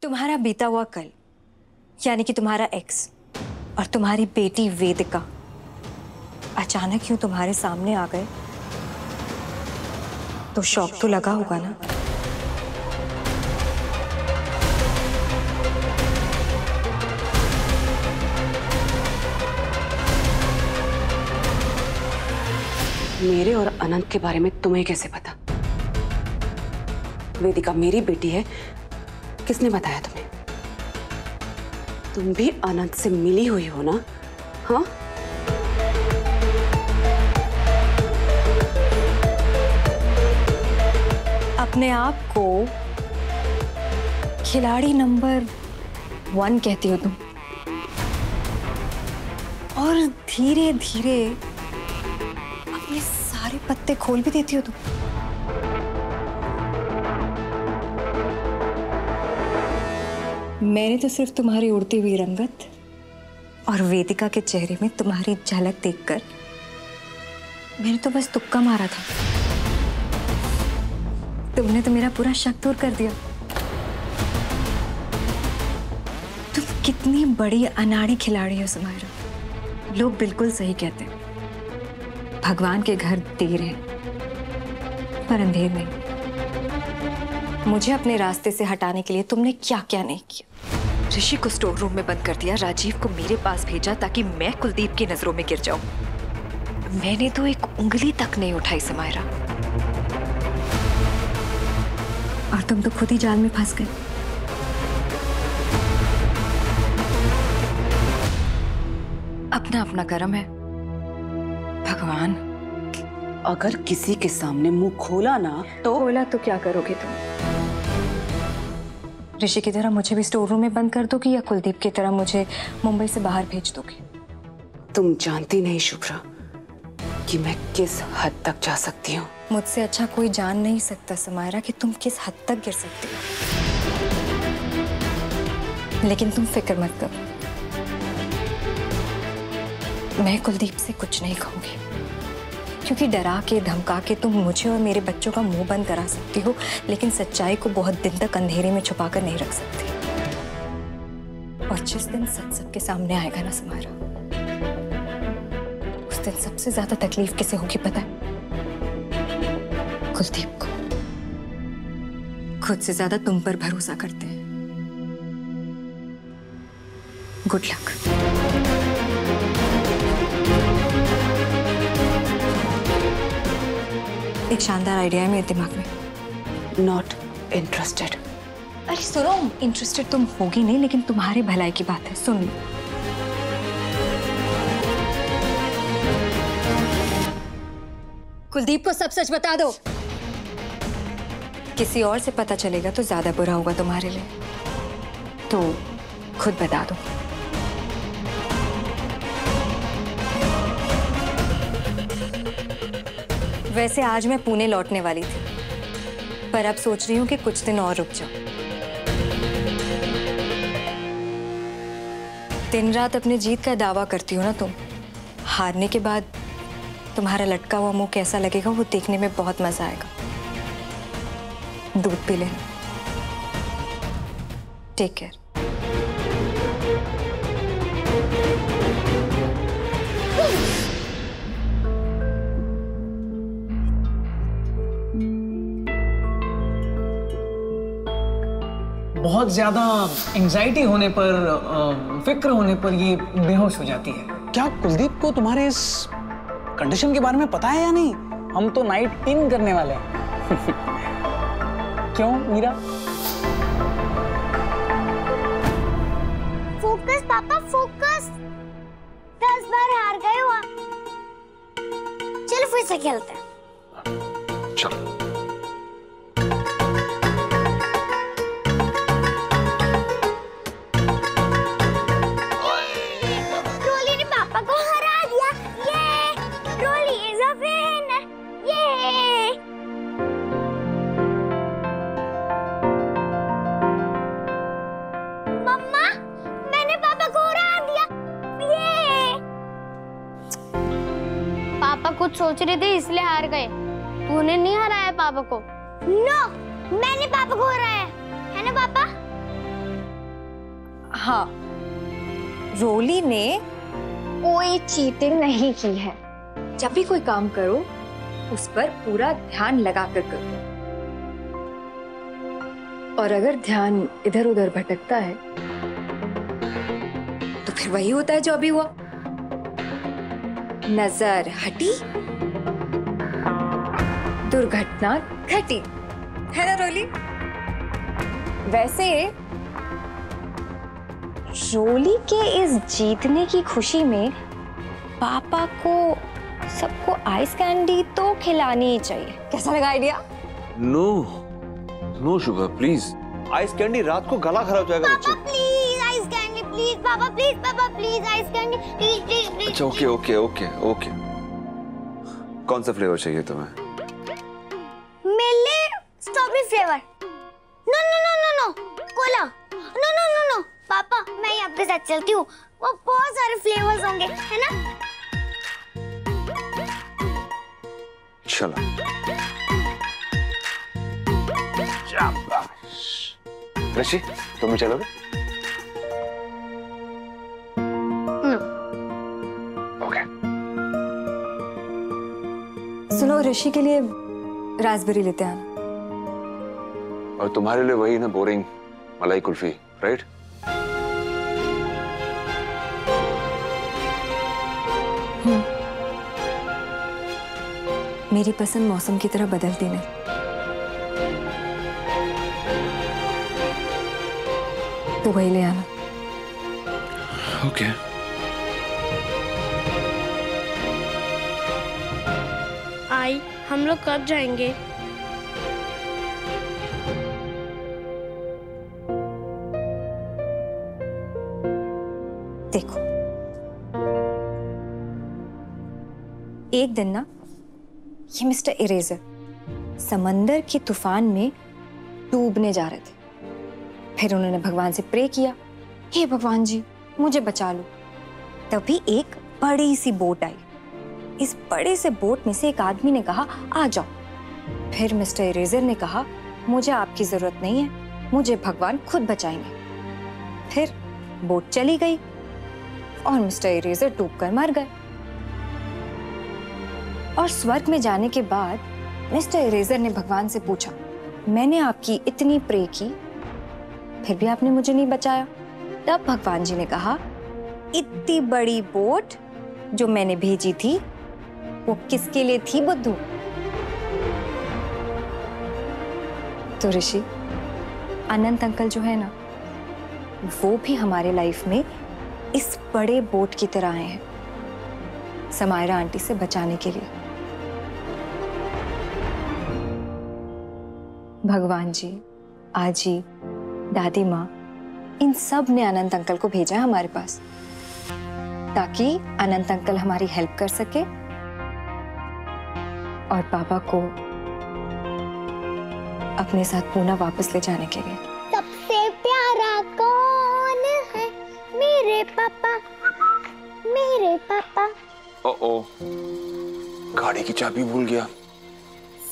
तुम्हारा बीता हुआ कल, यानी कि तुम्हारा एक्स और तुम्हारी बेटी वेदिका अचानक क्यों तुम्हारे सामने आ गए, तो शौक तो लगा होगा ना। मेरे और अनंत के बारे में तुम्हें कैसे पता? वेदिका मेरी बेटी है, किसने बताया तुम्हें? तुम भी अनंत से मिली हुई हो ना? हाँ? अपने आप को खिलाड़ी नंबर 1 कहती हो तुम, और धीरे धीरे अपने सारे पत्ते खोल भी देती हो तुम। मैंने तो सिर्फ तुम्हारी उड़ती हुई रंगत और वेदिका के चेहरे में तुम्हारी झलक देखकर मैंने तो बस तुक्का मारा था। तुमने तो मेरा पूरा शक दूर कर दिया। तुम कितनी बड़ी अनाड़ी खिलाड़ी हो सुमायरा। लोग बिल्कुल सही कहते हैं, भगवान के घर देर है पर अंधेर नहीं। मुझे अपने रास्ते से हटाने के लिए तुमने क्या क्या नहीं किया। ऋषि को स्टोर रूम में बंद कर दिया, राजीव को मेरे पास भेजा ताकि मैं कुलदीप की नजरों में गिर जाऊं। मैंने तो एक उंगली तक नहीं उठाई सुमायरा, और तुम तो खुद ही जाल में फंस गए। अपना अपना कर्म है भगवान। अगर किसी के सामने मुंह खोला ना तो खोला तो क्या करोगे तुम? ऋषि की तरह मुझे भी स्टोर रूम में बंद कर दोगी या कुलदीप की तरह मुझे मुंबई से बाहर भेज दोगी? तुम जानती नहीं शुभ्रा कि मैं किस हद तक जा सकती हूँ। मुझसे अच्छा कोई जान नहीं सकता सुमायरा कि तुम किस हद तक गिर सकती हो। लेकिन तुम फिक्र मत करो, मैं कुलदीप से कुछ नहीं कहूंगी, क्योंकि डरा के धमका के तुम मुझे और मेरे बच्चों का मुंह बंद करा सकती हो, लेकिन सच्चाई को बहुत दिन तक अंधेरे में छुपा कर नहीं रख सकती। और जिस दिन सच सबके सामने आएगा ना सुमायरा, उस दिन सबसे ज्यादा तकलीफ किसे होगी पता है? कुलदीप को। खुद से ज्यादा तुम पर भरोसा करते हैं। Good luck. एक शानदार आइडिया है मेरे दिमाग में। Not interested. अरे सुनो, इंटरेस्टेड तुम होगी नहीं, लेकिन तुम्हारे भलाई की बात है, सुन लो। कुलदीप को सब सच बता दो। किसी और से पता चलेगा तो ज्यादा बुरा होगा तुम्हारे लिए, तो खुद बता दो। वैसे आज मैं पुणे लौटने वाली थी, पर अब सोच रही हूँ कि कुछ दिन और रुक जाओ। दिन रात अपने जीत का दावा करती हो ना तुम, हारने के बाद तुम्हारा लटका हुआ मुंह कैसा लगेगा वो देखने में बहुत मजा आएगा। दूध पी लेना। Take care. बहुत ज्यादा एंजाइटी होने पर, फिक्र होने पर ये बेहोश हो जाती है। क्या कुलदीप को तुम्हारे इस कंडीशन के बारे में पता है या नहीं? हम तो नाइट इन करने वाले हैं। क्यों मीरा? फोकस पापा फोकस। 10 बार हार गए हो आप। चलो फिर से खेलते हैं। चलो। रोली ने पापा को हरा दिया। ये रोली इज अ विनर। ये मम्मा, मैंने पापा को हरा दिया। ये पापा कुछ सोच रहे थे इसलिए हार गए। तूने नहीं हराया पापा को। नो, मैंने पापा को हराया है ना पापा? हाँ, रोली ने कोई चीटिंग नहीं की है। जब भी कोई काम करो उस पर पूरा ध्यान लगा कर करो, और अगर ध्यान इधर उधर भटकता है तो फिर वही होता है जो अभी हुआ। नजर हटी, दुर्घटना घटी, है ना रोली? वैसे रोली के इस जीतने की खुशी में पापा को सबको आइस कैंडी तो खिलानी ही चाहिए। कैसा लगा idea? No no sugar please, ice candy रात को गला खराब हो जाएगा बच्चे। पापा प्लीज आइस कैंडी, प्लीज पापा प्लीज आइस कैंडी, प्लीज। अच्छा ओके ओके ओके ओके। कौन सा फ्लेवर चाहिए तुम्हें? मेरे strawberry flavour. No no no no no, cola. No no no no पापा, मैं ही आपके साथ चलती हूँ, वो बहुत सारे फ्लेवर्स होंगे, है ना? चलो। ऋषि तुम भी चलोगे? ओके। सुनो, ऋषि के लिए रास्पबेरी लेते आना। और तुम्हारे लिए वही ना बोरिंग मलाई कुल्फी, राइट? मेरी पसंद मौसम की तरह बदलती नहीं। तो वही ले आना। ओके। आई, हम लोग कब जाएंगे? देखो, एक दिन ना ये मिस्टर इरेजर समंदर की तूफान में डूबने जा रहे थे। फिर उन्होंने भगवान से प्रे किया, हे भगवान जी मुझे बचा लो। तभी एक बड़ी सी बोट आई। इस बड़े से बोट में से एक आदमी ने कहा, आ जाओ। फिर मिस्टर इरेजर ने कहा, मुझे आपकी जरूरत नहीं है, मुझे भगवान खुद बचाएंगे। फिर बोट चली गई और मिस्टर इरेजर डूबकर मर गए। और स्वर्ग में जाने के बाद मिस्टर इरेजर ने भगवान से पूछा, मैंने आपकी इतनी प्रे की फिर भी आपने मुझे नहीं बचाया। तब भगवान जी ने कहा, इतनी बड़ी बोट जो मैंने भेजी थी वो किसके लिए थी बुद्धू? तो ऋषि, अनंत अंकल जो है ना, वो भी हमारे लाइफ में इस बड़े बोट की तरह आए हैं, समायरा आंटी से बचाने के लिए। भगवान जी, आजी, दादी माँ, इन सब ने अनंत अंकल को भेजा है हमारे पास, ताकि अनंत अंकल हमारी हेल्प कर सके और पापा को अपने साथ पूना वापस ले जाने के लिए। सबसे प्यारा कौन है? मेरे पापा, मेरे पापा। ओ गाड़ी की चाबी भूल गया।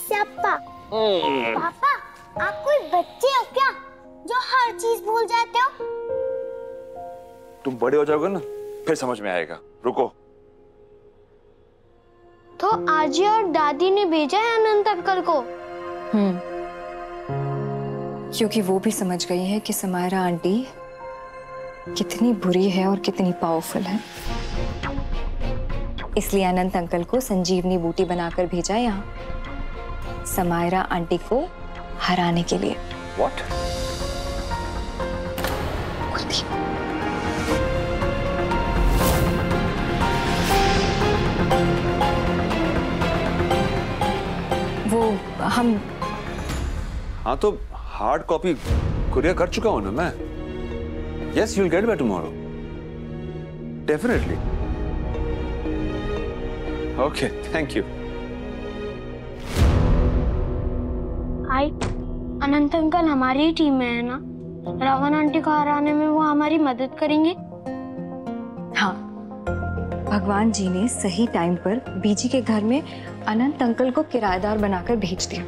सप्पा। पापा, आप कोई बच्चे हो क्या जो हर चीज भूल जाते हो? तुम बड़े हो जाओगे ना फिर समझ में आएगा, रुको। तो आजी और दादी ने भेजा है अनंत अंकल को। क्योंकि वो भी समझ गई है कि समायरा आंटी कितनी बुरी है और कितनी पावरफुल है, इसलिए अनंत अंकल को संजीवनी बूटी बनाकर भेजा है यहाँ समायरा आंटी को हराने के लिए। What? वो हम हाँ तो हार्ड कॉपी कुरियर कर चुका हूं ना मैं। Yes, you'll get back tomorrow. Definitely. Okay, thank you. I, Anant uncle हमारी ही टीम में है ना? रावण आंटी को हराने में वो हमारी मदद करेंगे? हाँ, भगवान जी ने सही टाइम पर बीजी के घर में अनंत अंकल को किराएदार बनाकर भेज दिया।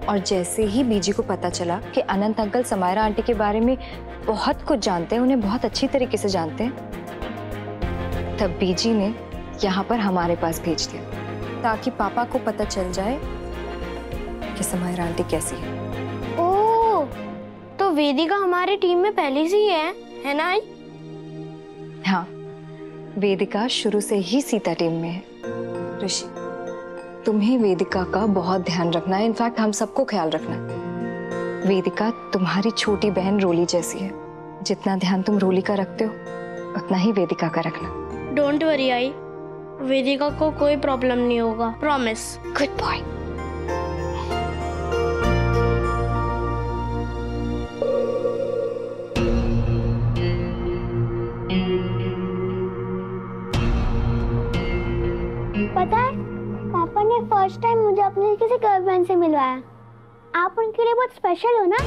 और जैसे ही बीजी को पता चला कि अनंत अंकल समायरा आंटी के बारे में बहुत कुछ जानते हैं, उन्हें बहुत अच्छी तरीके से जानते हैं, तब बीजी ने यहाँ पर हमारे पास भेज दिया ताकि पापा को पता चल जाए कि समायरा आंटी कैसी है। ओह, तो वेदिका हमारी टीम में पहले से ही है ना? हाँ, वेदिका शुरू से ही सीता टीम में है। ऋषि, तुम्हें वेदिका का बहुत ध्यान रखना है, इनफैक्ट हम सबको ख्याल रखना है। वेदिका तुम्हारी छोटी बहन रोली जैसी है, जितना ध्यान तुम रोली का रखते हो उतना ही वेदिका का रखना। डोंट वरी आई, वेदिका को कोई प्रॉब्लम नहीं होगा, प्रॉमिस। Good boy. पता है, पापा ने फर्स्ट टाइम मुझे अपने किसी गर्लफ्रेंड से मिलवाया। आप उनके लिए बहुत स्पेशल हो ना?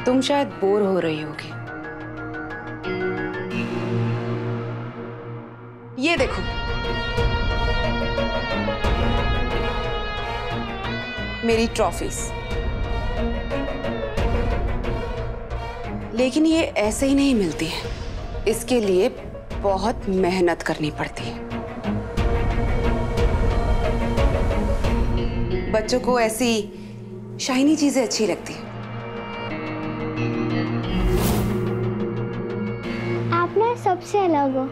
तुम शायद बोर हो रही होगी। ये देखो, मेरी ट्रॉफीज। लेकिन ये ऐसे ही नहीं मिलती है, इसके लिए बहुत मेहनत करनी पड़ती है। बच्चों को ऐसी शाइनी चीजें अच्छी लगती है। आप ना सबसे अलग हो।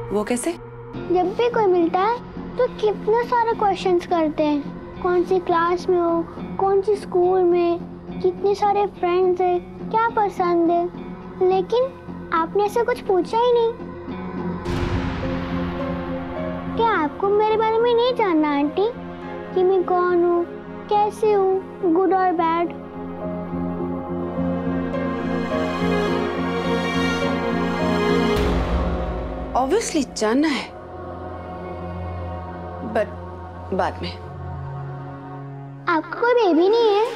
वो कैसे? जब भी कोई मिलता है तो कितने सारे क्वेश्चंस करते हैं। कौन सी क्लास में हो, कौन सी स्कूल में, कितने सारे फ्रेंड्स हैं, क्या पसंद है। लेकिन आपने ऐसा कुछ पूछा ही नहीं। क्या आपको मेरे बारे में नहीं जानना आंटी, कि मैं कौन हूँ, कैसे हूँ, गुड और बैड? ऑब्वियसली जानना है, बट बाद में। आपका कोई बेबी नहीं है?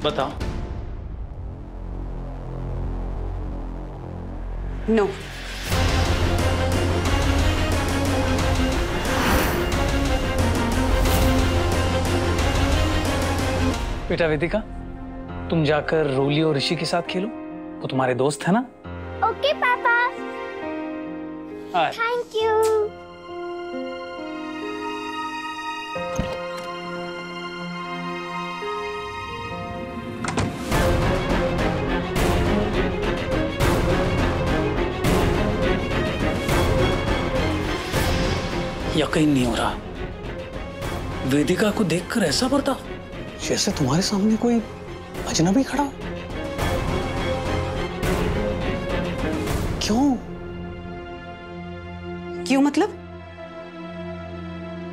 बताओ। नो। बेटा वेदिका, तुम जाकर रोली और ऋषि के साथ खेलो, वो तुम्हारे दोस्त है ना? ओके पापा। Thank you. यकीन नहीं हो रहा, वेदिका को देखकर ऐसा बर्ताव, जैसे तुम्हारे सामने कोई अजनबी खड़ा। क्यों? क्यों मतलब?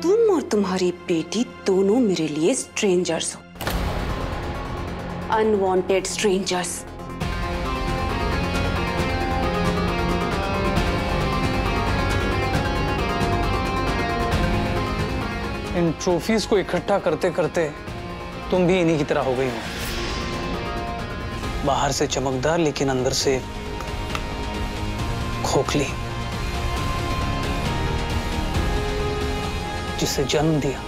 तुम और तुम्हारी बेटी दोनों मेरे लिए स्ट्रेंजर्स हो, अनवांटेड स्ट्रेंजर्स। इन ट्रॉफीज को इकट्ठा करते करते तुम भी इन्हीं की तरह हो गई हो, बाहर से चमकदार लेकिन अंदर से खोखली। जिसे जन्म दिया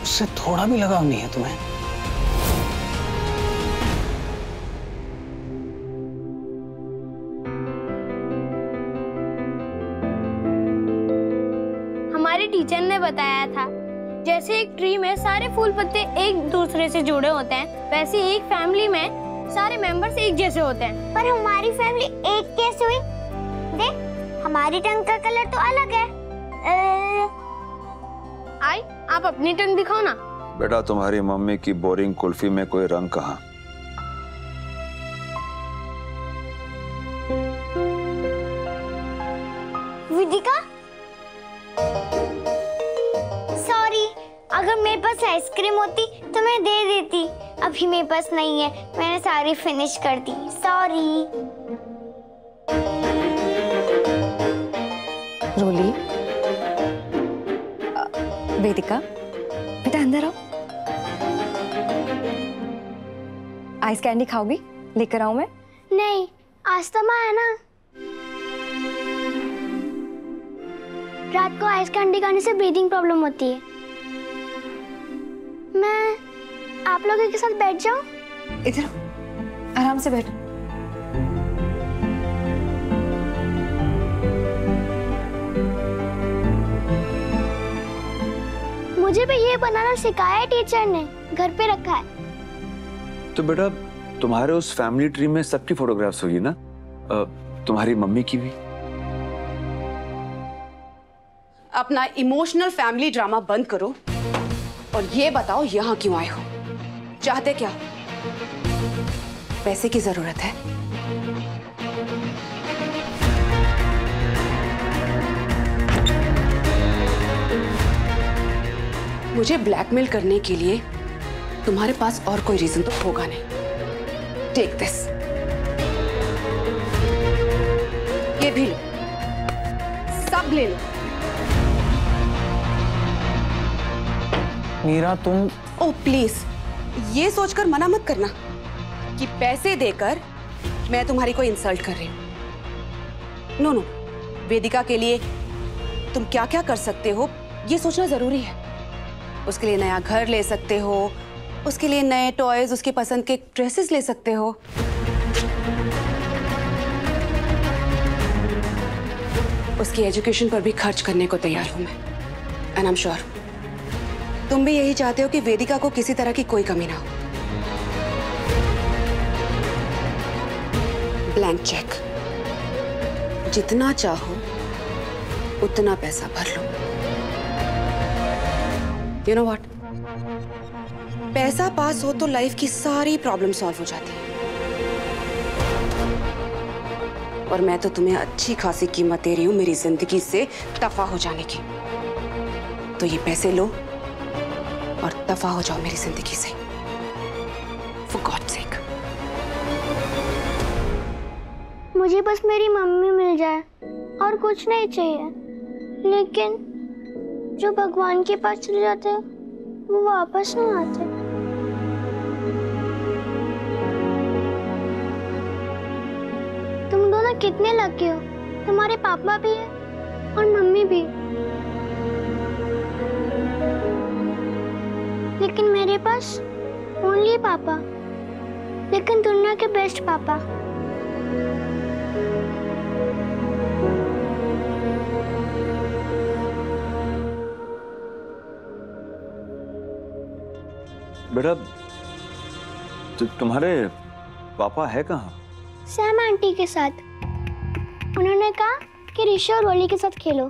उससे थोड़ा भी लगाव नहीं है तुम्हें। हमारे टीचर ने बताया था, जैसे एक ट्री में सारे फूल पत्ते एक दूसरे से जुड़े होते हैं, वैसे एक फैमिली में सारे मेंबर्स एक जैसे होते हैं। पर हमारी फैमिली एक कैसे हुई? देख, हमारी टंग का कलर तो अलग है। आई, आप अपनी टंग दिखाओ ना। बेटा, तुम्हारी मम्मी की बोरिंग कुल्फी में कोई रंग कहाँ? विदिका, सॉरी, अगर मेरे पास आइसक्रीम होती तो मैं दे देती। अभी मेरे पास नहीं है, मैंने सारी फिनिश कर दी। सॉरी। रोली, वेदिका, बेटा अंदर आओ। आइस कैंडी खाओगी? लेकर आऊं मैं? नहीं, अस्थमा है ना, रात को आइस कैंडी खाने से ब्रीदिंग प्रॉब्लम होती है। मैं आप लोगों के साथ बैठ जाऊं? इधर आराम से बैठ। मुझे भी ये बनाना सिखाया है टीचर ने, घर पे रखा है। तो बेटा तुम्हारे उस फैमिली ट्री में सबकी फोटोग्राफ्स होगी ना? तुम्हारी मम्मी की भी? अपना इमोशनल फैमिली ड्रामा बंद करो और ये बताओ यहाँ क्यों आए हो? चाहते क्या? पैसे की जरूरत है? मुझे ब्लैकमेल करने के लिए तुम्हारे पास और कोई रीजन तो होगा नहीं। टेक दिस, ये भी लो, सब ले लो। मीरा तुम... ओह प्लीज, ये सोचकर मना मत करना कि पैसे देकर मैं तुम्हारी कोई इंसल्ट कर रही हूं। नो नो, वेदिका के लिए तुम क्या क्या कर सकते हो ये सोचना जरूरी है। उसके लिए नया घर ले सकते हो, उसके लिए नए टॉयज, उसकी पसंद के ड्रेसेस ले सकते हो। उसकी एजुकेशन पर भी खर्च करने को तैयार हूं मैं। एंड आई एम श्योर तुम भी यही चाहते हो कि वेदिका को किसी तरह की कोई कमी ना हो। ब्लैंक चेक, जितना चाहो उतना पैसा भर लो। यू नो व्हाट, पैसा पास हो तो लाइफ की सारी प्रॉब्लम सॉल्व हो जाती है। और मैं तो तुम्हें अच्छी खासी कीमत दे रही हूं मेरी जिंदगी से दफा हो जाने की। तो ये पैसे लो और दफा हो जाओ मेरी जिंदगी से, For God's sake। मुझे बस मेरी मम्मी मिल जाए और कुछ नहीं चाहिए। लेकिन जो भगवान के पास चले जाते हैं वो वापस नहीं आते। तुम दोनों कितने लकी हो, तुम्हारे पापा भी है और मम्मी भी। लेकिन मेरे पास ओनली पापा, लेकिन दुनिया के बेस्ट पापा। बेटा तुम्हारे पापा है कहाँ? सैम आंटी के साथ। उन्होंने कहा कि ऋषि और रोली के साथ खेलो।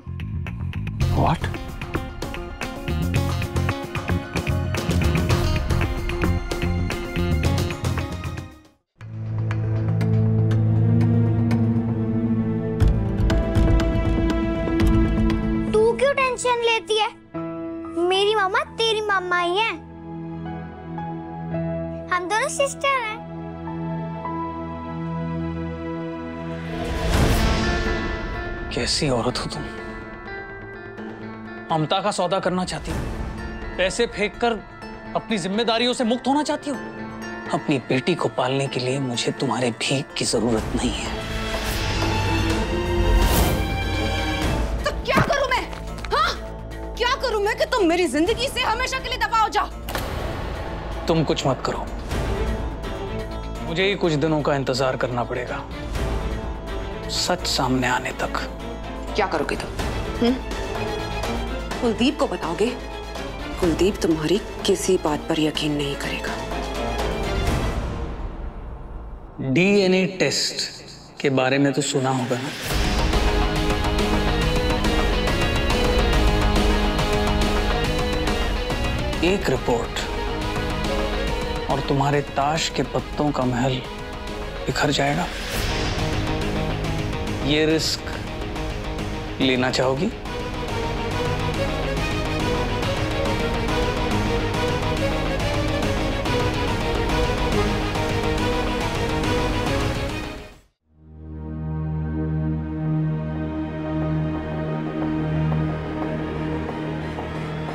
What? तू क्यों टेंशन लेती है? मेरी मामा तेरी मामा ही है। हम दोनों सिस्टर हैं। कैसी औरत हो तुम? ममता का सौदा करना चाहती हो? पैसे फेंककर अपनी जिम्मेदारियों से मुक्त होना चाहती हो? अपनी बेटी को पालने के लिए मुझे तुम्हारे भीख की जरूरत नहीं है। तो क्या करूं मैं? हाँ? क्या करूं मैं कि तुम मेरी जिंदगी से हमेशा के लिए दफा हो जाओ? तुम कुछ मत करो, मुझे ही कुछ दिनों का इंतजार करना पड़ेगा, सच सामने आने तक। क्या करोगे तुम? कुलदीप को बताओगे? कुलदीप तुम्हारी किसी बात पर यकीन नहीं करेगा। डीएनए टेस्ट के बारे में तो सुना होगा ना? एक रिपोर्ट और तुम्हारे ताश के पत्तों का महल बिखर जाएगा। ये रिस्क लेना चाहोगी?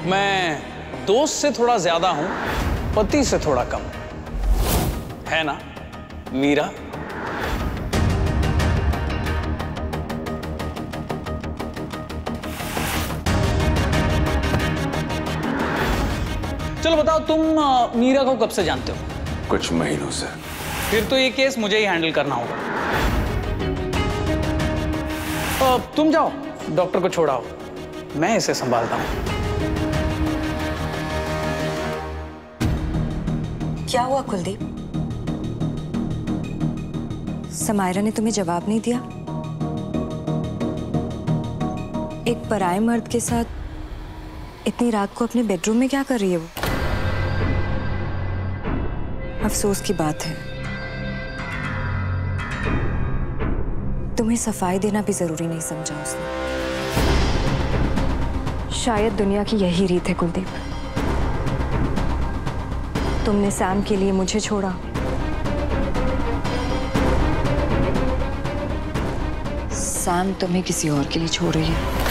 मैं दोस्त से थोड़ा ज्यादा हूं, पति से थोड़ा कम, है ना मीरा? चलो बताओ, तुम मीरा को कब से जानते हो? कुछ महीनों से। फिर तो ये केस मुझे ही हैंडल करना होगा। तुम जाओ, डॉक्टर को छोड़ाओ, मैं इसे संभालता हूं। क्या हुआ कुलदीप? समायरा ने तुम्हें जवाब नहीं दिया? एक पराये मर्द के साथ इतनी रात को अपने बेडरूम में क्या कर रही है वो? अफसोस की बात है, तुम्हें सफाई देना भी जरूरी नहीं समझा उसने। शायद दुनिया की यही रीत है कुलदीप। तुमने सैम के लिए मुझे छोड़ा, सैम तुम्हें किसी और के लिए छोड़ रही है।